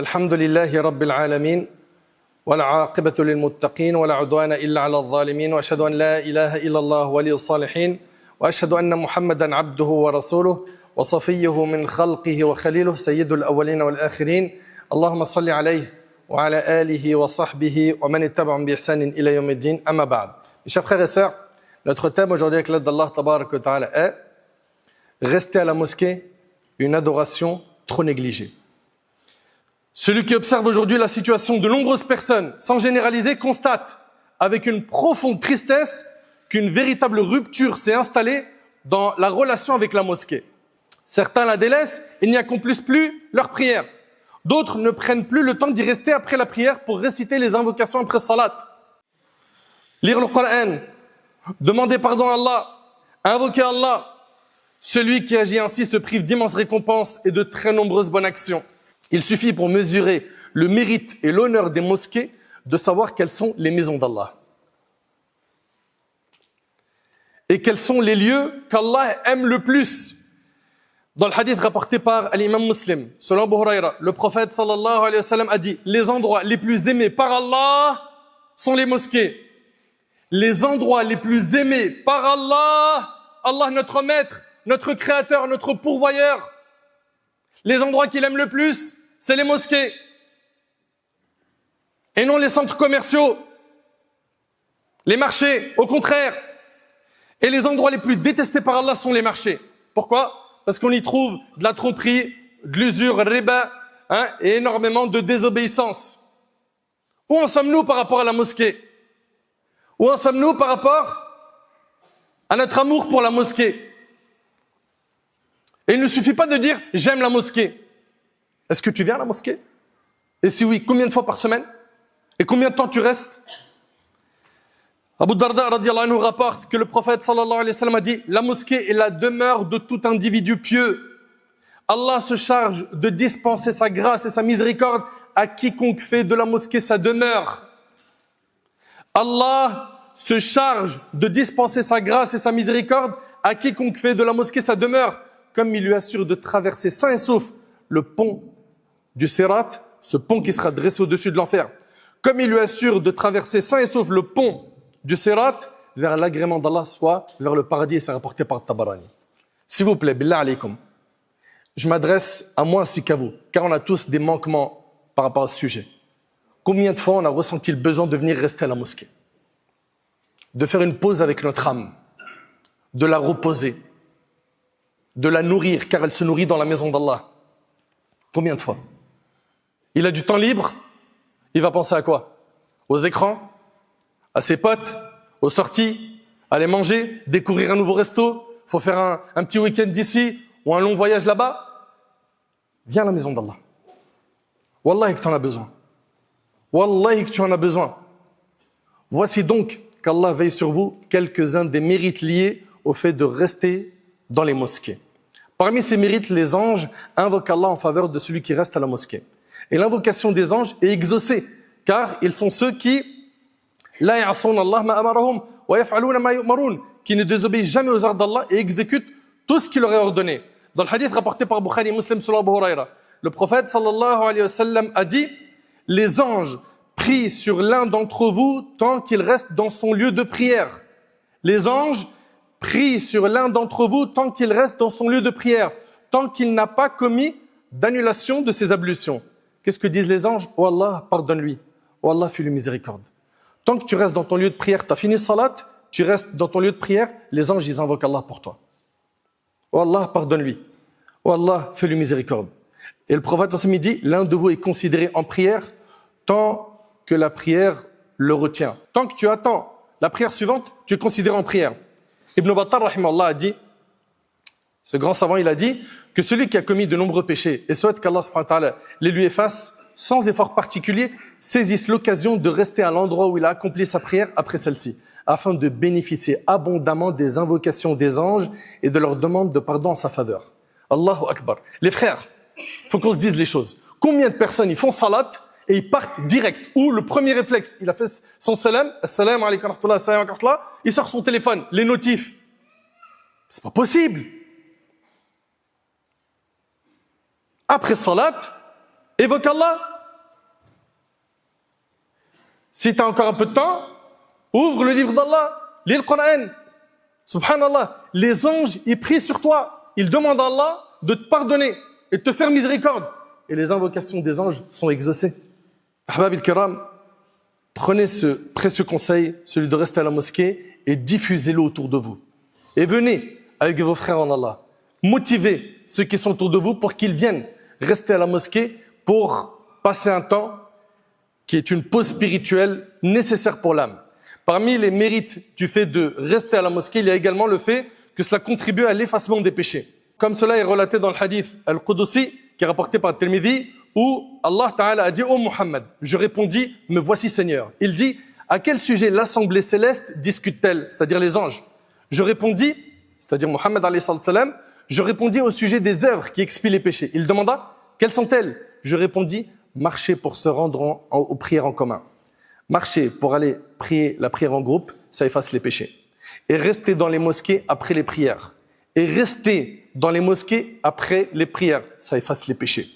الحمد لله رب العالمين والعاقبة للمتقين ولا عدوان إلا على الظالمين وأشهد أن لا إله إلا الله ولي الصالحين وأشهد أن محمدا عبده ورسوله وصفيه من خلقه وخليله سيد الأولين والآخرين اللهم صل عليه وعلى آله وصحبه ومن اتبعهم بإحسان إلى يوم الدين أما بعد. Mes chers frères et sœurs, notre thème aujourd'hui avec l'aide d'Allah Tabarak wa Ta'ala est rester à la mosquée, une adoration trop négligée. Celui qui observe aujourd'hui la situation de nombreuses personnes, sans généraliser, constate avec une profonde tristesse qu'une véritable rupture s'est installée dans la relation avec la mosquée. Certains la délaissent et n'y accomplissent plus leur prière. D'autres ne prennent plus le temps d'y rester après la prière pour réciter les invocations après salat. Lire le Coran, demander pardon à Allah, invoquer Allah. Celui qui agit ainsi se prive d'immenses récompenses et de très nombreuses bonnes actions. Il suffit pour mesurer le mérite et l'honneur des mosquées de savoir quelles sont les maisons d'Allah. Et quels sont les lieux qu'Allah aime le plus. Dans le hadith rapporté par l'imam Muslim, selon Abu Huraira, le prophète sallallahu alayhi wa sallam a dit « Les endroits les plus aimés par Allah sont les mosquées. Les endroits les plus aimés par Allah, Allah notre maître, notre créateur, notre pourvoyeur. Les endroits qu'il aime le plus, c'est les mosquées. Et non les centres commerciaux, les marchés, au contraire. Et les endroits les plus détestés par Allah sont les marchés. Pourquoi ? Parce qu'on y trouve de la tromperie, de l'usure, riba, et énormément de désobéissance. Où en sommes-nous par rapport à la mosquée ? Où en sommes-nous par rapport à notre amour pour la mosquée ? Et il ne suffit pas de dire « j'aime la mosquée ». Est-ce que tu viens à la mosquée? Et si oui, combien de fois par semaine? Et combien de temps tu restes? Abu Darda radiallahu anhu rapporte que le prophète sallallahu alayhi wa sallam a dit « La mosquée est la demeure de tout individu pieux. Allah se charge de dispenser sa grâce et sa miséricorde à quiconque fait de la mosquée sa demeure. » Allah se charge de dispenser sa grâce et sa miséricorde à quiconque fait de la mosquée sa demeure, comme il lui assure de traverser sain et sauf le pont du Sirat, ce pont qui sera dressé au-dessus de l'enfer. Comme il lui assure de traverser sain et sauf le pont du Sirat vers l'agrément d'Allah, soit vers le paradis, et c'est rapporté par Tabarani. S'il vous plaît, billah alaykum, je m'adresse à moi ainsi qu'à vous, car on a tous des manquements par rapport à ce sujet. Combien de fois on a ressenti le besoin de venir rester à la mosquée, de faire une pause avec notre âme, de la reposer, de la nourrir, car elle se nourrit dans la maison d'Allah. Combien de fois? Il a du temps libre, il va penser à quoi? Aux écrans, à ses potes, aux sorties, aller manger, découvrir un nouveau resto, faut faire un petit week-end d'ici ou un long voyage là-bas. Viens à la maison d'Allah. Wallahi que tu en as besoin. Wallahi que tu en as besoin. Voici donc qu'Allah veille sur vous quelques-uns des mérites liés au fait de rester dans les mosquées. Parmi ces mérites, les anges invoquent Allah en faveur de celui qui reste à la mosquée. Et l'invocation des anges est exaucée, car ils sont ceux qui qui ne désobéissent jamais aux ordres d'Allah et exécutent tout ce qu'il leur est ordonné. Dans le hadith rapporté par Bukhari et Muslim sur Abu Huraira, le prophète sallallahu alayhi wa sallam a dit « Les anges prient sur l'un d'entre vous tant qu'il reste dans son lieu de prière. » Les anges prient sur l'un d'entre vous tant qu'il reste dans son lieu de prière, tant qu'il n'a pas commis d'annulation de ses ablutions. Qu'est-ce que disent les anges? Oh Allah, pardonne-lui. Oh Allah, fais-lui miséricorde. Tant que tu restes dans ton lieu de prière, tu as fini salat, tu restes dans ton lieu de prière, les anges, ils invoquent Allah pour toi. Oh Allah, pardonne-lui. Oh Allah, fais-lui miséricorde. Et le prophète dit, l'un de vous est considéré en prière tant que la prière le retient. Tant que tu attends la prière suivante, tu es considéré en prière. Ibn Battal rahimahullah a dit, ce grand savant, il a dit que celui qui a commis de nombreux péchés et souhaite qu'Allah subhanahu wa ta'ala les lui efface sans effort particulier, saisisse l'occasion de rester à l'endroit où il a accompli sa prière après celle-ci, afin de bénéficier abondamment des invocations des anges et de leur demande de pardon en sa faveur. Allahu Akbar. Les frères, il faut qu'on se dise les choses. Combien de personnes ils font salat et ils partent direct, ou le premier réflexe, il a fait son salam, assalamu alaykum wa rahmatullah, assalamu alaykum wa rahmatullah, il sort son téléphone, les notifs. C'est pas possible. Après salat, évoque Allah, Si tu as encore un peu de temps, ouvre le livre d'Allah, lis le Coran. Subhanallah, les anges, ils prient sur toi. Ils demandent à Allah de te pardonner et de te faire miséricorde. Et les invocations des anges sont exaucées. Ahbab al-Kiram, prenez ce précieux conseil, celui de rester à la mosquée et diffusez-le autour de vous. Et venez avec vos frères en Allah. Motivez ceux qui sont autour de vous pour qu'ils viennent rester à la mosquée pour passer un temps qui est une pause spirituelle nécessaire pour l'âme. Parmi les mérites du fait de rester à la mosquée, il y a également le fait que cela contribue à l'effacement des péchés. Comme cela est relaté dans le hadith Al-Qudusi, qui est rapporté par Tirmidhi, où Allah Ta'ala a dit « Ô Muhammad », je répondis « Me voici Seigneur ». Il dit « À quel sujet l'assemblée céleste discute-t-elle » c'est-à-dire les anges. Je répondis, c'est-à-dire Muhammad alayhi salam, je répondis au sujet des œuvres qui expient les péchés. Il demanda « Quelles sont-elles » Je répondis « Marcher pour se rendre aux prières en commun. Marcher pour aller prier la prière en groupe, ça efface les péchés. Et rester dans les mosquées après les prières. Et rester dans les mosquées après les prières, ça efface les péchés.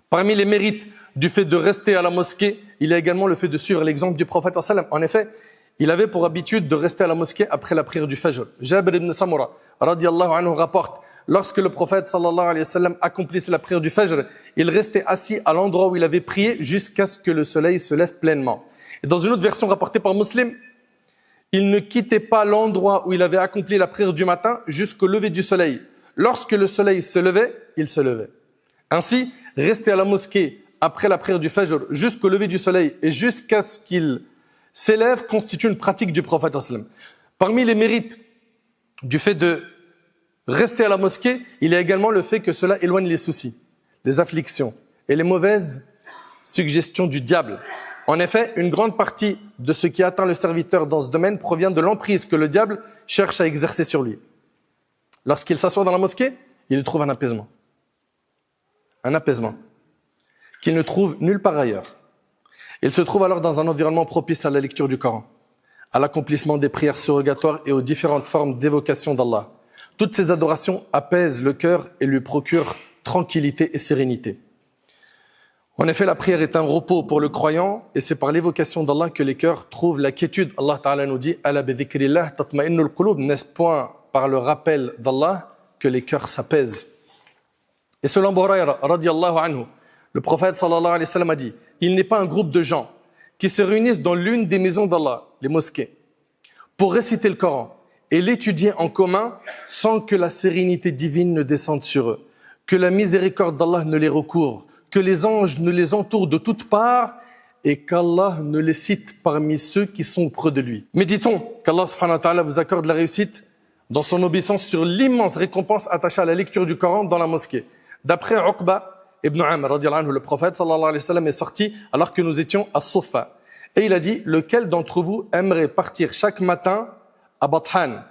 Parmi les mérites du fait de rester à la mosquée, il y a également le fait de suivre l'exemple du prophète sallallahu alayhi wa sallam. En effet, il avait pour habitude de rester à la mosquée après la prière du Fajr. Jabir ibn Samura, radiyallahu anhu, rapporte, lorsque le prophète sallallahu alayhi wa sallam accomplissait la prière du Fajr, il restait assis à l'endroit où il avait prié jusqu'à ce que le soleil se lève pleinement. Et dans une autre version rapportée par Muslim, il ne quittait pas l'endroit où il avait accompli la prière du matin jusqu'au lever du soleil. Lorsque le soleil se levait, il se levait. Ainsi, rester à la mosquée après la prière du Fajr jusqu'au lever du soleil et jusqu'à ce qu'il s'élève constitue une pratique du prophète sallallahu alayhi wa sallam. Parmi les mérites du fait de rester à la mosquée, il y a également le fait que cela éloigne les soucis, les afflictions et les mauvaises suggestions du diable. En effet, une grande partie de ce qui atteint le serviteur dans ce domaine provient de l'emprise que le diable cherche à exercer sur lui. Lorsqu'il s'assoit dans la mosquée, il y trouve un apaisement. Un apaisement qu'il ne trouve nulle part ailleurs. Il se trouve alors dans un environnement propice à la lecture du Coran, à l'accomplissement des prières surrogatoires et aux différentes formes d'évocation d'Allah. Toutes ces adorations apaisent le cœur et lui procurent tranquillité et sérénité. En effet, la prière est un repos pour le croyant et c'est par l'évocation d'Allah que les cœurs trouvent la quiétude. Allah Ta'ala nous dit « Ala bi dhikrillah tatma'innul qulub » n'est-ce point par le rappel d'Allah que les cœurs s'apaisent. Et selon Abu Hurayra, radiyallahu anhu, le prophète sallallahu alayhi wa sallam a dit « Il n'est pas un groupe de gens qui se réunissent dans l'une des maisons d'Allah, les mosquées, pour réciter le Coran et l'étudier en commun sans que la sérénité divine ne descende sur eux, que la miséricorde d'Allah ne les recouvre, que les anges ne les entourent de toutes parts et qu'Allah ne les cite parmi ceux qui sont près de lui. » Méditons qu'Allah subhanahu wa ta'ala vous accorde la réussite dans son obéissance sur l'immense récompense attachée à la lecture du Coran dans la mosquée. D'après Uqba ibn Amr, radiyallahu anhu, le prophète sallallahu alayhi wa sallam est sorti alors que nous étions à Sofa. Et il a dit, lequel d'entre vous aimerait partir chaque matin à Bathan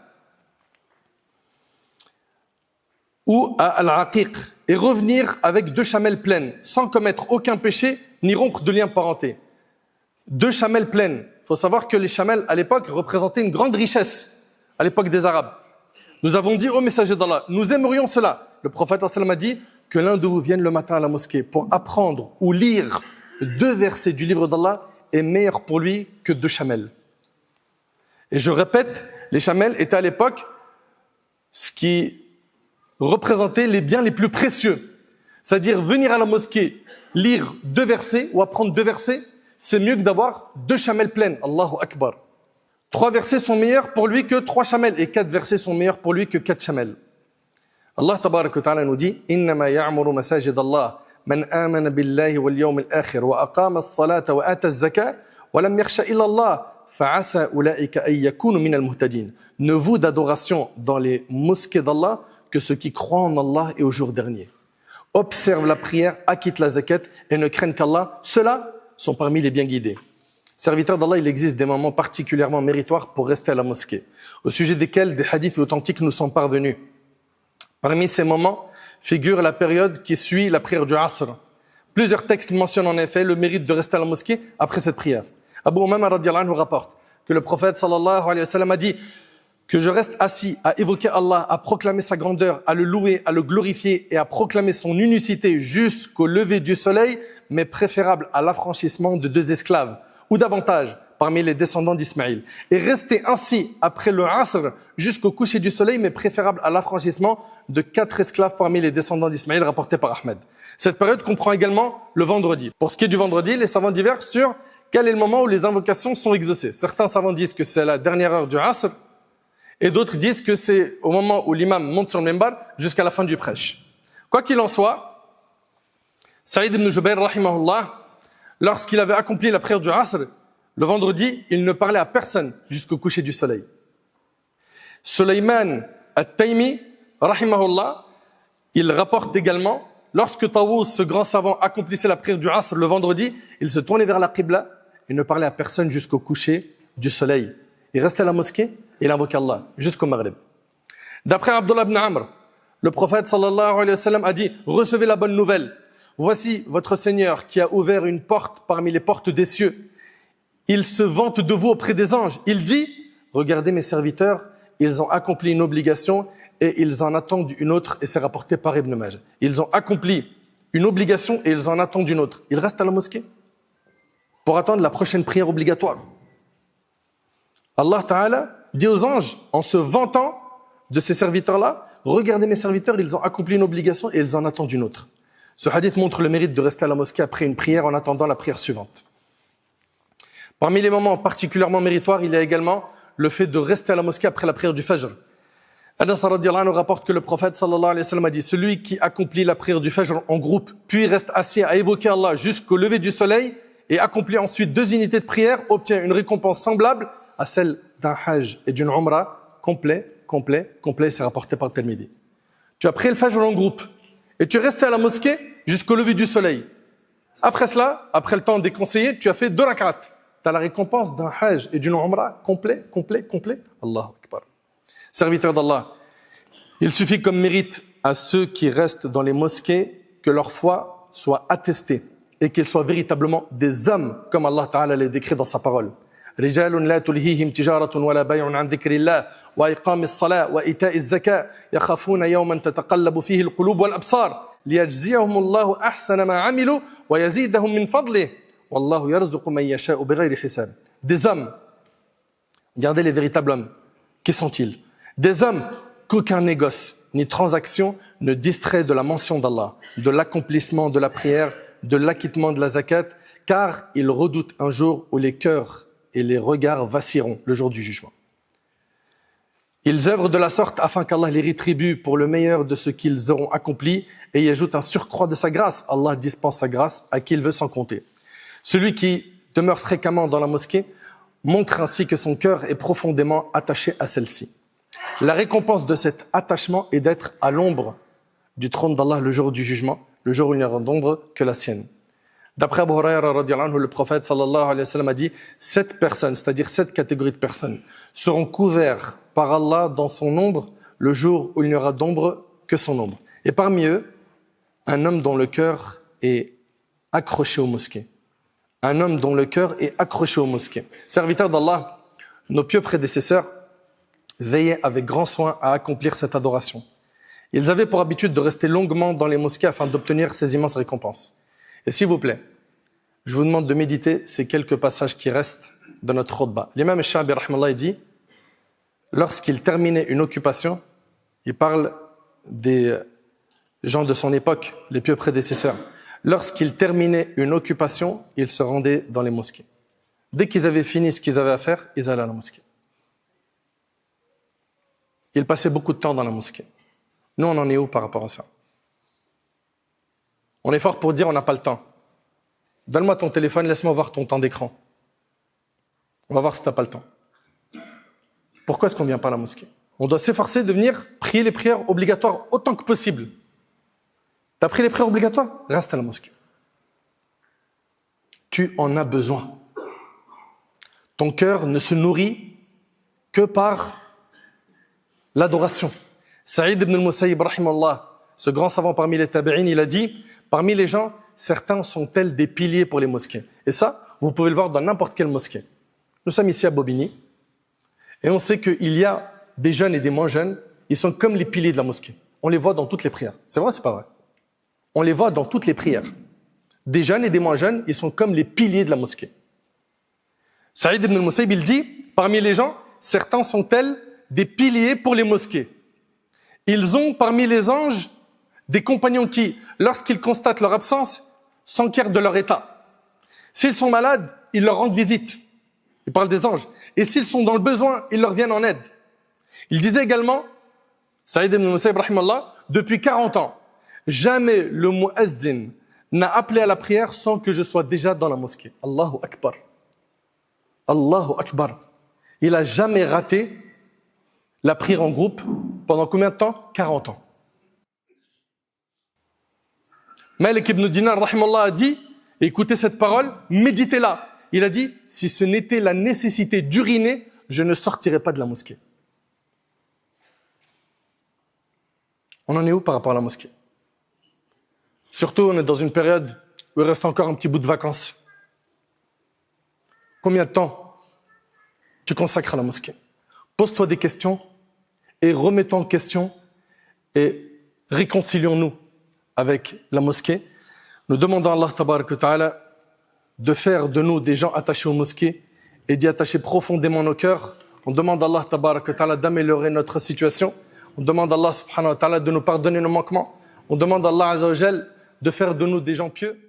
ou à Al-Aqiq et revenir avec 2 chamelles pleines, sans commettre aucun péché ni rompre de lien parenté. 2 chamelles pleines. Il faut savoir que les chamelles, à l'époque, représentaient une grande richesse, à l'époque des Arabes. Nous avons dit au messager d'Allah, nous aimerions cela. Le prophète sallallahu alayhi wa sallam a dit que l'un de vous vienne le matin à la mosquée pour apprendre ou lire 2 versets du livre d'Allah est meilleur pour lui que 2 chamelles. Et je répète, les chamelles étaient à l'époque ce qui représentait les biens les plus précieux. C'est-à-dire venir à la mosquée, lire 2 versets ou apprendre 2 versets, c'est mieux que d'avoir 2 chamelles pleines. Allahu Akbar. 3 versets sont meilleurs pour lui que 3 chamelles et 4 versets sont meilleurs pour lui que 4 chamelles. Allah tabarak wa ta'ala nous dit innama ya'muru masajid Allah man amana billahi wal yawmil akhir wa aqama as-salata wa ata az-zakata wa lam yakhsha illa Allah fa'asa ulaika ay yakunu min al-muhtadin. Ne voue d'adoration dans les mosquées d'Allah que ceux qui croient en Allah et au jour dernier. Observe la prière, acquitte la zakat et ne craignent qu'Allah. Ceux-là sont parmi les bien guidés. Serviteurs d'Allah, il existe des moments particulièrement méritoires pour rester à la mosquée, au sujet desquels des hadiths authentiques nous sont parvenus. Parmi ces moments figure la période qui suit la prière du Asr. Plusieurs textes mentionnent en effet le mérite de rester à la mosquée après cette prière. Abu Umama radiyallahu anhu rapporte que le prophète sallallahu alayhi wa sallam a dit que je reste assis à évoquer Allah, à proclamer sa grandeur, à le louer, à le glorifier et à proclamer son unicité jusqu'au lever du soleil, mais préférable à l'affranchissement de 2 esclaves ou davantage parmi les descendants d'Ismaïl. Et rester ainsi après le Asr jusqu'au coucher du soleil, mais préférable à l'affranchissement de 4 esclaves parmi les descendants d'Ismaïl, rapporté par Ahmed. Cette période comprend également le vendredi. Pour ce qui est du vendredi, les savants divergent sur quel est le moment où les invocations sont exaucées. Certains savants disent que c'est à la dernière heure du Asr, et d'autres disent que c'est au moment où l'imam monte sur le minbar jusqu'à la fin du prêche. Quoi qu'il en soit, Saïd ibn Jubayr, rahimahullah, lorsqu'il avait accompli la prière du Asr, le vendredi, il ne parlait à personne jusqu'au coucher du soleil. Sulayman at-Taymi, rahimahullah, il rapporte également, lorsque Tawus, ce grand savant, accomplissait la prière du Asr le vendredi, il se tournait vers la Qibla et ne parlait à personne jusqu'au coucher du soleil. Il restait à la mosquée et il invoquait Allah jusqu'au Maghrib. D'après Abdullah ibn Amr, le prophète sallallahu alayhi wa sallam a dit « Recevez la bonne nouvelle. Voici votre Seigneur qui a ouvert une porte parmi les portes des cieux. Il se vante de vous auprès des anges. Il dit « Regardez mes serviteurs, ils ont accompli une obligation et ils en attendent une autre. » Et c'est rapporté par Ibn Majah. Ils ont accompli une obligation et ils en attendent une autre. Ils restent à la mosquée pour attendre la prochaine prière obligatoire. Allah Ta'ala dit aux anges, en se vantant de ces serviteurs-là, « Regardez mes serviteurs, ils ont accompli une obligation et ils en attendent une autre. » Ce hadith montre le mérite de rester à la mosquée après une prière en attendant la prière suivante. Parmi les moments particulièrement méritoires, il y a également le fait de rester à la mosquée après la prière du Fajr. Anas radhiyallahu anhu rapporte que le prophète sallallahu alayhi wa sallam a dit « Celui qui accomplit la prière du Fajr en groupe, puis reste assis à évoquer Allah jusqu'au lever du soleil et accomplit ensuite 2 unités de prière, obtient une récompense semblable à celle d'un Hajj et d'une Umrah complet, c'est rapporté par Tirmidhi. Tu as pris le Fajr en groupe et tu es resté à la mosquée jusqu'au lever du soleil. Après cela, après le temps déconseillé, tu as fait 2 rak'at. Tu as la récompense d'un Hajj et d'une Umrah complet. Allahu Akbar. Serviteurs d'Allah, il suffit comme mérite à ceux qui restent dans les mosquées que leur foi soit attestée et qu'ils soient véritablement des hommes, comme Allah Ta'ala les décrit dans sa parole. رجال لا تلهيهم تجارة ولا بيع عن ذكر الله وإقام الصلاة وإيتاء الزكاة يخافون يوما تتقلب فيه القلوب والأبصار ليجزيهم الله أحسن ما عملوا ويزيدهم من فضله والله يرزق من يشاء بغير حساب. Des hommes, regardez les véritables hommes, qui sont-ils? Des hommes qu'aucun négoce ni transaction ne distrait de la mention d'Allah, de l'accomplissement de la prière, de l'acquittement de la zakat, car ils redoutent un jour où les cœurs et les regards vacilleront le jour du jugement. Ils œuvrent de la sorte afin qu'Allah les rétribue pour le meilleur de ce qu'ils auront accompli et y ajoute un surcroît de sa grâce. Allah dispense sa grâce à qui il veut sans compter. Celui qui demeure fréquemment dans la mosquée montre ainsi que son cœur est profondément attaché à celle-ci. La récompense de cet attachement est d'être à l'ombre du trône d'Allah le jour du jugement, le jour où il n'y aura d'ombre que la sienne. D'après Abu Hurayra radhiyallahu anhu, le prophète sallallahu alayhi wa sallam a dit 7 personnes, c'est-à-dire 7 catégories de personnes, seront couverts par Allah dans son ombre le jour où il n'y aura d'ombre que son ombre. Et parmi eux, un homme dont le cœur est accroché aux mosquées. Un homme dont le cœur est accroché aux mosquées. Serviteurs d'Allah, nos pieux prédécesseurs veillaient avec grand soin à accomplir cette adoration. Ils avaient pour habitude de rester longuement dans les mosquées afin d'obtenir ces immenses récompenses. Et s'il vous plaît, je vous demande de méditer ces quelques passages qui restent de notre khutbah. L'imam al-Sha'bi, rahmallah, dit, lorsqu'il terminait une occupation, il parle des gens de son époque, les pieux prédécesseurs. Lorsqu'il terminait une occupation, il se rendait dans les mosquées. Dès qu'ils avaient fini ce qu'ils avaient à faire, ils allaient à la mosquée. Ils passaient beaucoup de temps dans la mosquée. Nous, on en est où par rapport à ça? On est fort pour dire on n'a pas le temps. Donne-moi ton téléphone, laisse-moi voir ton temps d'écran. On va voir si tu n'as pas le temps. Pourquoi est-ce qu'on ne vient pas à la mosquée? On doit s'efforcer de venir prier les prières obligatoires autant que possible. Tu as pris les prières obligatoires? Reste à la mosquée. Tu en as besoin. Ton cœur ne se nourrit que par l'adoration. Saïd ibn al-Musayyib, rahimahullah, ce grand savant parmi les tabi'in, il a dit, parmi les gens, certains sont tels des piliers pour les mosquées. Et ça, vous pouvez le voir dans n'importe quelle mosquée. Nous sommes ici à Bobigny, et on sait qu'il y a des jeunes et des moins jeunes, ils sont comme les piliers de la mosquée. On les voit dans toutes les prières. C'est vrai, c'est pas vrai? On les voit dans toutes les prières. Des jeunes et des moins jeunes, ils sont comme les piliers de la mosquée. Saïd ibn al-Musayyib, il dit, parmi les gens, certains sont tels des piliers pour les mosquées. Ils ont parmi les anges des compagnons qui, lorsqu'ils constatent leur absence, s'enquièrent de leur état. S'ils sont malades, ils leur rendent visite. Il parle des anges. Et s'ils sont dans le besoin, ils leur viennent en aide. Il disait également, Saïd ibn al-Musayyib, rahimallah, depuis 40 ans, jamais le muezzin n'a appelé à la prière sans que je sois déjà dans la mosquée. Allahu Akbar. Allahu Akbar. Il n'a jamais raté la prière en groupe pendant combien de temps? 40 ans. Malik ibn Dinar, rahimallah, a dit, écoutez cette parole, méditez-la. Il a dit, si ce n'était la nécessité d'uriner, je ne sortirais pas de la mosquée. On en est où par rapport à la mosquée? Surtout, on est dans une période où il reste encore un petit bout de vacances. Combien de temps tu consacres à la mosquée? Pose-toi des questions et remets-toi en question et réconcilions-nous avec la mosquée. Nous demandons à Allah tabarak wa ta'ala de faire de nous des gens attachés aux mosquées et d'y attacher profondément nos cœurs. On demande à Allah tabarak wa ta'ala d'améliorer notre situation. On demande à Allah subhanahu wa ta'ala de nous pardonner nos manquements. On demande à Allah azza wa jal de faire de nous des gens pieux.